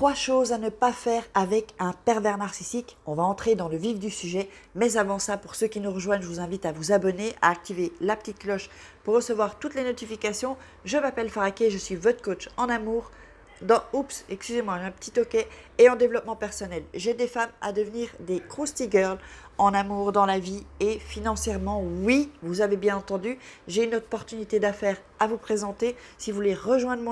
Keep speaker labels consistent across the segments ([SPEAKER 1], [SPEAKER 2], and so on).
[SPEAKER 1] 3 choses à ne pas faire avec un pervers narcissique. On va entrer dans le vif du sujet. Mais avant ça, pour ceux qui nous rejoignent, je vous invite à vous abonner, à activer la petite cloche pour recevoir toutes les notifications. Je m'appelle Faraké, je suis votre coach en amour, excusez-moi, j'ai un petit toquet, et en développement personnel. J'aide des femmes à devenir des crusty girls en amour, dans la vie et financièrement. Oui, vous avez bien entendu, j'ai une opportunité d'affaires à vous présenter si vous voulez rejoindre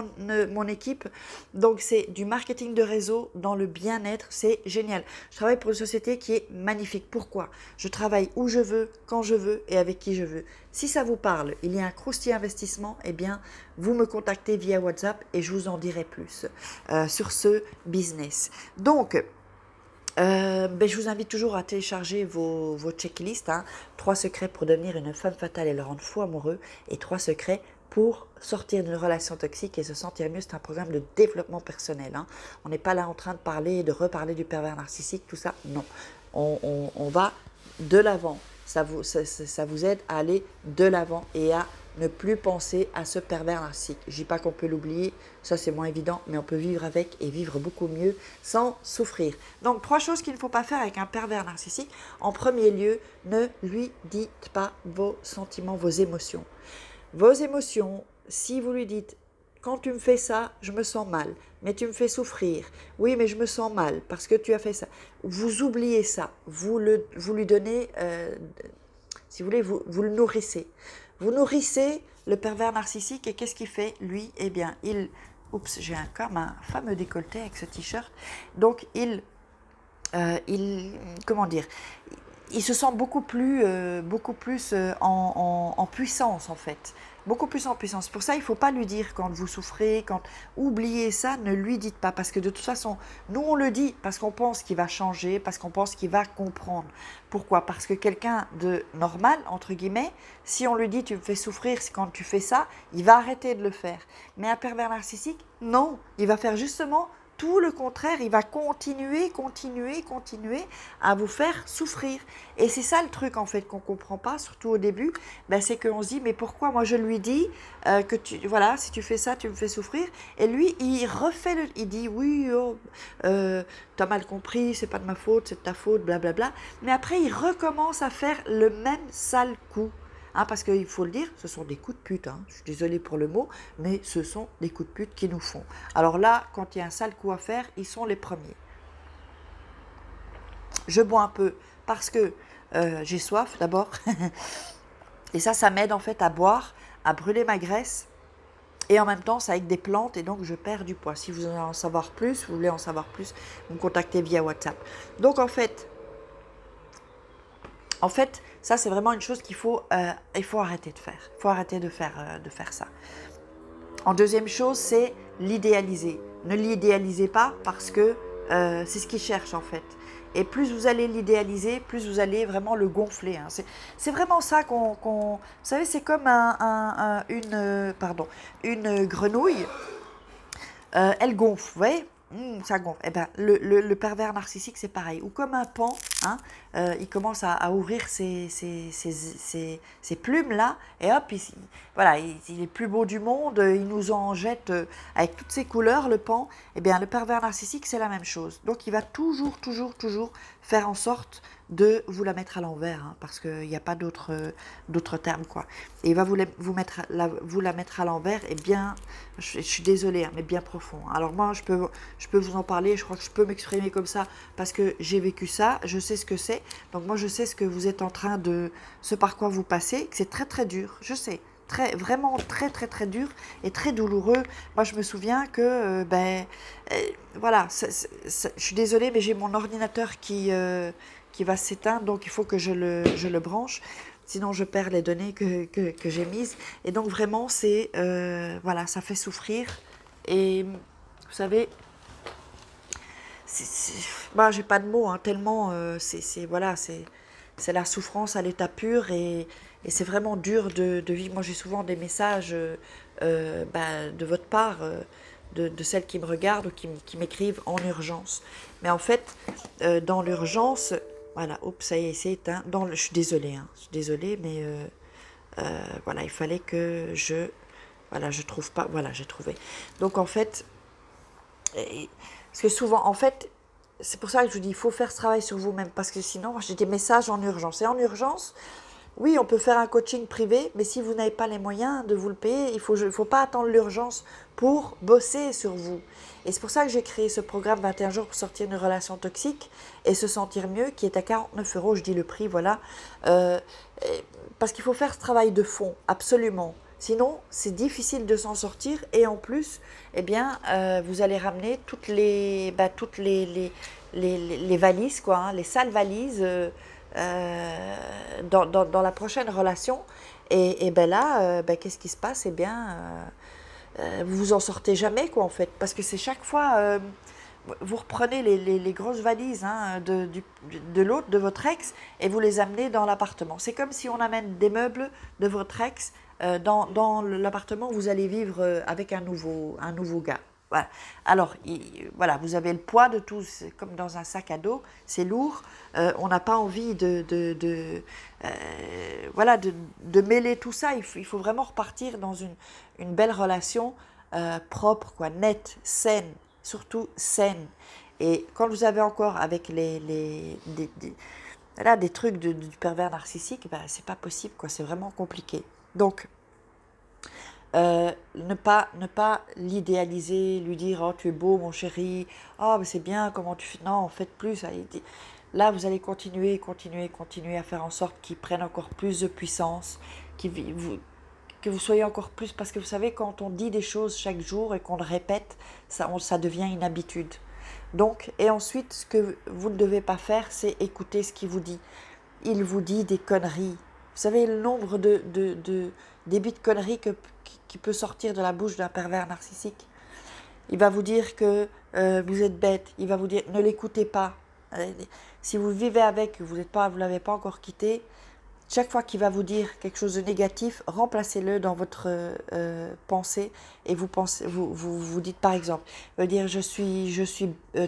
[SPEAKER 1] mon équipe. Donc c'est du marketing de réseau dans le bien-être, c'est génial. Je travaille pour une société qui est magnifique. Pourquoi ? Je travaille où je veux, quand je veux et avec qui je veux. Si ça vous parle, il y a un croustillant investissement, eh bien vous me contactez via WhatsApp et je vous en dirai plus sur ce business. Donc, je vous invite toujours à télécharger vos checklists. 3 secrets pour devenir une femme fatale et le rendre fou amoureux. Et 3 secrets pour sortir d'une relation toxique et se sentir mieux. C'est un programme de développement personnel. On n'est pas là en train de reparler du pervers narcissique, tout ça. Non, on va de l'avant. Ça vous aide à aller de l'avant et à ne plus penser à ce pervers narcissique. Je ne dis pas qu'on peut l'oublier, ça c'est moins évident, mais on peut vivre avec et vivre beaucoup mieux sans souffrir. Donc 3 choses qu'il ne faut pas faire avec un pervers narcissique. En premier lieu, ne lui dites pas vos sentiments, vos émotions. Vos émotions, si vous lui dites « quand tu me fais ça, je me sens mal, mais tu me fais souffrir. Oui, mais je me sens mal parce que tu as fait ça. » Vous oubliez ça, vous lui donnez, si vous voulez, vous le nourrissez. Vous nourrissez le pervers narcissique et qu'est-ce qu'il fait, lui ? Eh bien, j'ai comme un fameux décolleté avec ce t-shirt. Donc, comment dire ? Il se sent beaucoup plus en puissance en fait. Beaucoup plus en puissance. Pour ça, il ne faut pas lui dire quand vous souffrez, oubliez ça, ne lui dites pas. Parce que de toute façon, nous on le dit parce qu'on pense qu'il va changer, parce qu'on pense qu'il va comprendre. Pourquoi ? Parce que quelqu'un de normal, entre guillemets, si on lui dit tu me fais souffrir quand tu fais ça, il va arrêter de le faire. Mais un pervers narcissique, non, il va faire justement tout le contraire, il va continuer à vous faire souffrir. Et c'est ça le truc en fait qu'on ne comprend pas, surtout au début, c'est qu'on se dit mais pourquoi moi je lui dis que si tu fais ça, tu me fais souffrir. Et lui, il dit oui, t'as mal compris, c'est pas de ma faute, c'est de ta faute, blablabla. Mais après, il recommence à faire le même sale coup. Parce qu'il faut le dire, ce sont des coups de pute. Je suis désolée pour le mot, mais ce sont des coups de pute qui nous font. Alors là, quand il y a un sale coup à faire, ils sont les premiers. Je bois un peu parce que j'ai soif d'abord. Et ça m'aide en fait à boire, à brûler ma graisse. Et en même temps, c'est avec des plantes et donc je perds du poids. Si vous voulez en savoir plus, vous me contactez via WhatsApp. Donc en fait, ça c'est vraiment une chose il faut arrêter de faire. Il faut arrêter de faire ça. En deuxième chose, c'est l'idéaliser. Ne l'idéalisez pas parce que c'est ce qu'il cherche en fait. Et plus vous allez l'idéaliser, plus vous allez vraiment le gonfler. C'est vraiment ça vous savez, c'est comme une grenouille. Elle gonfle, vous voyez ? Ça gonfle. Eh ben, le pervers narcissique, c'est pareil. Ou comme un paon, il commence à ouvrir ses plumes-là, et hop, il est plus beau du monde, il nous en jette avec toutes ses couleurs, le paon. Eh bien, le pervers narcissique, c'est la même chose. Donc, il va toujours faire en sorte de vous la mettre à l'envers, parce qu'il n'y a pas d'autre terme, quoi. Et il va vous la mettre à l'envers, et bien, je suis désolée, mais bien profond. Alors moi, je peux vous en parler, je crois que je peux m'exprimer comme ça, parce que j'ai vécu ça, je sais ce que c'est. Donc moi, je sais ce que vous êtes en train ce par quoi vous passez, que c'est très très dur, je sais. Vraiment très très très dur et très douloureux. Moi je me souviens que je suis désolée, mais j'ai mon ordinateur qui va s'éteindre, donc il faut que je le branche, sinon je perds les données que j'ai mises. Et donc vraiment ça fait souffrir. Et vous savez, j'ai pas de mots, tellement c'est la souffrance à l'état pur, et c'est vraiment dur de vivre. Moi j'ai souvent des messages de votre part, de celles qui me regardent ou qui m'écrivent en urgence. Mais en fait, dans l'urgence, ça y est, c'est éteint. Je suis désolée, mais il fallait que je trouve pas, j'ai trouvé. Donc en fait, Parce que souvent, en fait, c'est pour ça que je vous dis, il faut faire ce travail sur vous-même. Parce que sinon, j'ai des messages en urgence. Et en urgence, oui, on peut faire un coaching privé, mais si vous n'avez pas les moyens de vous le payer, il ne faut pas attendre l'urgence pour bosser sur vous. Et c'est pour ça que j'ai créé ce programme 21 jours pour sortir d'une relation toxique et se sentir mieux, qui est à 49 euros, je dis le prix, voilà. Parce qu'il faut faire ce travail de fond, absolument. Sinon, c'est difficile de s'en sortir et en plus, eh bien, vous allez ramener toutes les valises, quoi, hein, les sales valises dans la prochaine relation. Et ben là, qu'est-ce qui se passe? Eh bien, vous vous en sortez jamais, quoi, en fait. Parce que c'est chaque fois, vous reprenez les grosses valises, hein, de l'autre, de votre ex, et vous les amenez dans l'appartement. C'est comme si on amène des meubles de votre ex dans l'appartement où vous allez vivre avec un nouveau gars. Voilà. Alors, voilà, vous avez le poids de tout, c'est comme dans un sac à dos, c'est lourd. On n'a pas envie voilà, de mêler tout ça. Il faut vraiment repartir dans une belle relation propre, quoi, nette, saine, surtout saine. Et quand vous avez encore avec voilà, des trucs du pervers narcissique, ben, c'est pas possible, quoi, c'est vraiment compliqué. Donc, ne pas l'idéaliser, lui dire oh tu es beau mon chéri, oh mais c'est bien comment tu fais, non en fait plus, là vous allez continuer à faire en sorte qu'il prenne encore plus de puissance, que vous soyez encore plus, parce que vous savez quand on dit des choses chaque jour et qu'on le répète, ça devient une habitude. Donc, et ensuite ce que vous ne devez pas faire, c'est écouter ce qu'il vous dit. Il vous dit des conneries. Vous savez le nombre de débits de conneries qui peut sortir de la bouche d'un pervers narcissique. Il va vous dire que vous êtes bête. Il va vous dire ne l'écoutez pas. Si vous vivez avec, vous l'avez pas encore quitté, chaque fois qu'il va vous dire quelque chose de négatif, remplacez-le dans votre pensée et vous dites par exemple, il va dire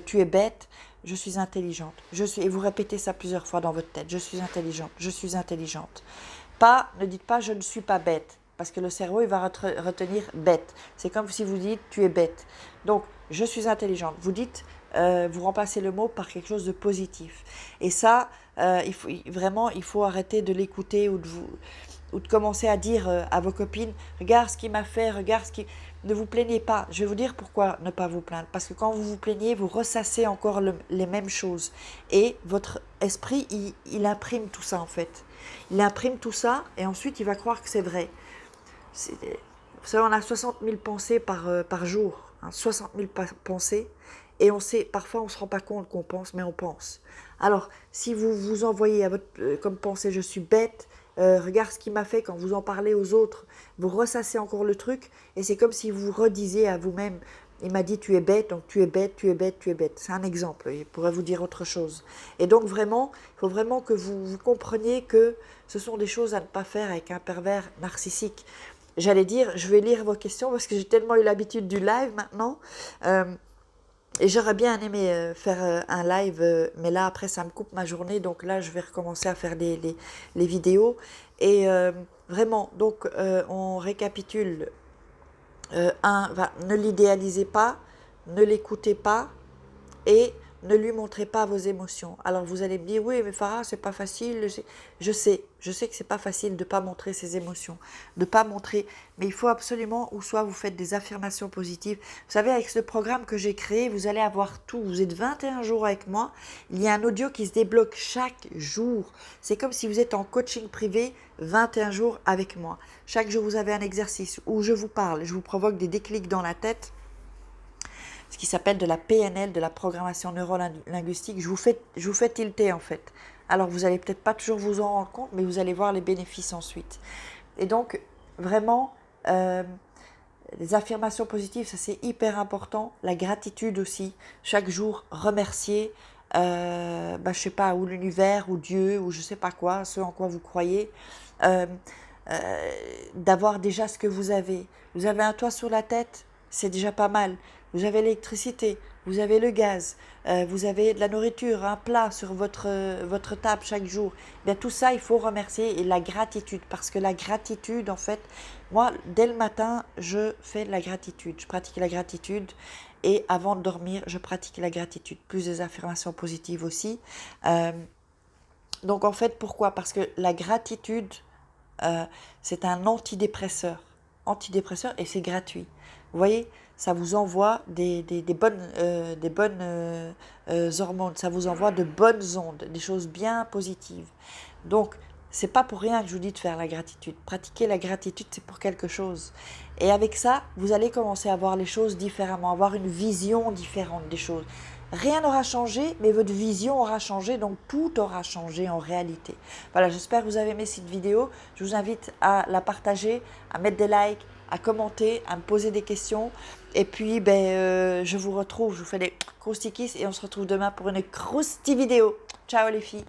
[SPEAKER 1] tu es bête, je suis intelligente, et vous répétez ça plusieurs fois dans votre tête, je suis intelligente, je suis intelligente. Ne dites pas je ne suis pas bête, parce que le cerveau il va retenir bête. C'est comme si vous dites tu es bête. Donc je suis intelligente. Vous dites, vous remplacez le mot par quelque chose de positif. Et ça, il faut arrêter de l'écouter ou de commencer à dire à vos copines, regarde ce qu'il m'a fait, regarde ce qui... Ne vous plaignez pas. Je vais vous dire pourquoi ne pas vous plaindre. Parce que quand vous vous plaignez, vous ressassez encore les mêmes choses. Et votre esprit, il imprime tout ça en fait. Il imprime tout ça et ensuite il va croire que c'est vrai. Vous savez, on a 60 000 pensées par jour. Hein, 60 000 pensées. Et parfois on ne se rend pas compte qu'on pense, mais on pense. Alors, si vous vous envoyez comme pensée, je suis bête, regarde ce qu'il m'a fait, quand vous en parlez aux autres, vous ressassez encore le truc, et c'est comme si vous redisiez à vous-même, il m'a dit tu es bête, donc tu es bête, tu es bête, tu es bête. C'est un exemple, il pourrait vous dire autre chose. Et donc vraiment, il faut vraiment que vous compreniez que ce sont des choses à ne pas faire avec un pervers narcissique. J'allais dire, je vais lire vos questions parce que j'ai tellement eu l'habitude du live maintenant. Et j'aurais bien aimé faire un live, mais là après ça me coupe ma journée, donc là je vais recommencer à faire les vidéos. Et vraiment, donc on récapitule. Ne l'idéalisez pas, ne l'écoutez pas et ne lui montrez pas vos émotions. Alors vous allez me dire, oui mais Farah c'est pas facile, je sais que c'est pas facile de pas montrer ses émotions, de pas montrer, mais il faut absolument, ou soit vous faites des affirmations positives. Vous savez, avec ce programme que j'ai créé, vous allez avoir tout, vous êtes 21 jours avec moi, il y a un audio qui se débloque chaque jour, c'est comme si vous êtes en coaching privé 21 jours avec moi. Chaque jour vous avez un exercice où je vous parle, je vous provoque des déclics dans la tête, ce qui s'appelle de la PNL, de la programmation neurolinguistique. Je vous fais tilter en fait. Alors vous n'allez peut-être pas toujours vous en rendre compte, mais vous allez voir les bénéfices ensuite. Et donc vraiment, les affirmations positives, ça c'est hyper important. La gratitude aussi, chaque jour remercier, je sais pas, ou l'univers, ou Dieu, ou je sais pas quoi, ce en quoi vous croyez. D'avoir déjà ce que vous avez. Vous avez un toit sur la tête, c'est déjà pas mal. Vous avez l'électricité, vous avez le gaz, vous avez de la nourriture, un plat sur votre table chaque jour. Bien, tout ça, il faut remercier et la gratitude. Parce que la gratitude, en fait, moi, dès le matin, je fais de la gratitude. Je pratique la gratitude Et avant de dormir, je pratique la gratitude, plus des affirmations positives aussi. Donc en fait, pourquoi? Parce que la gratitude, c'est un antidépresseur et c'est gratuit. Vous voyez, ça vous envoie des bonnes hormones, ça vous envoie de bonnes ondes, des choses bien positives. Donc, c'est pas pour rien que je vous dis de faire la gratitude. Pratiquer la gratitude, c'est pour quelque chose. Et avec ça, vous allez commencer à voir les choses différemment, avoir une vision différente des choses. Rien n'aura changé, mais votre vision aura changé, donc tout aura changé en réalité. Voilà, j'espère que vous avez aimé cette vidéo. Je vous invite à la partager, à mettre des likes, à commenter, à me poser des questions. Et puis, je vous retrouve, je vous fais des croustikis et on se retrouve demain pour une crousti vidéo. Ciao les filles!